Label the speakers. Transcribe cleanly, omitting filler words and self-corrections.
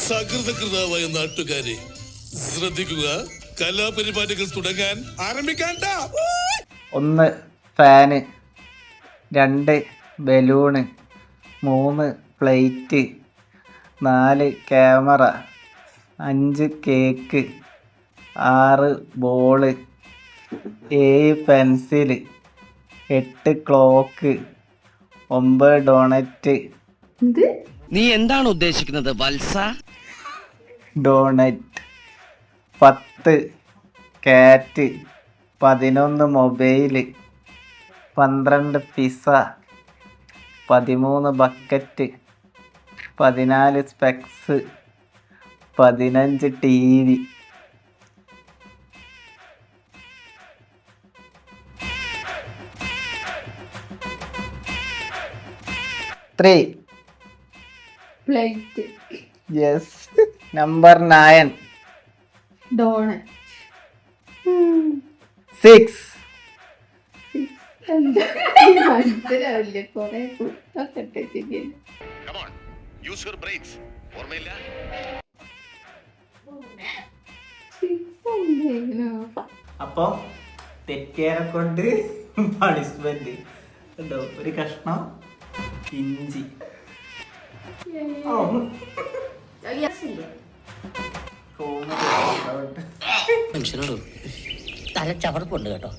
Speaker 1: സകൃതകൃതാവായ നാട്ടുകാരെ ശ്രദ്ധിക്കുക, കലാപരിപാടികൾ തുടങ്ങാൻ ആരംഭിക്കാൻ.
Speaker 2: 1 fan, 2 balloon, 3 plate, 4 camera, 5 cake, 6 ball, 7 pencil, 8 clock, 9 doughnut.
Speaker 3: നീ എന്താണ് ഉദ്ദേശിക്കുന്നത് വത്സ?
Speaker 2: ഡോണറ്റ്, 10 കാറ്റ്, 11 mobile, 12 pizza, 13 bucket, 14 specs, 15 TV.
Speaker 4: Plate.
Speaker 2: Yes. Number 9.
Speaker 4: Doughnut.
Speaker 2: 6.
Speaker 4: മനസ്സിലാവില്ല, കൊറേ കുട്ടൊക്കെ ശരിയല്ല.
Speaker 2: അപ്പോൾ തെറ്റിയനെ കൊണ്ട് പണിഷ്മെന്റ് ഉണ്ടോ? ഒരു കഷ്ണം ഇഞ്ചി.
Speaker 3: മനുഷ്യനോട് തല ചവർപ്പുണ്ട് കേട്ടോ.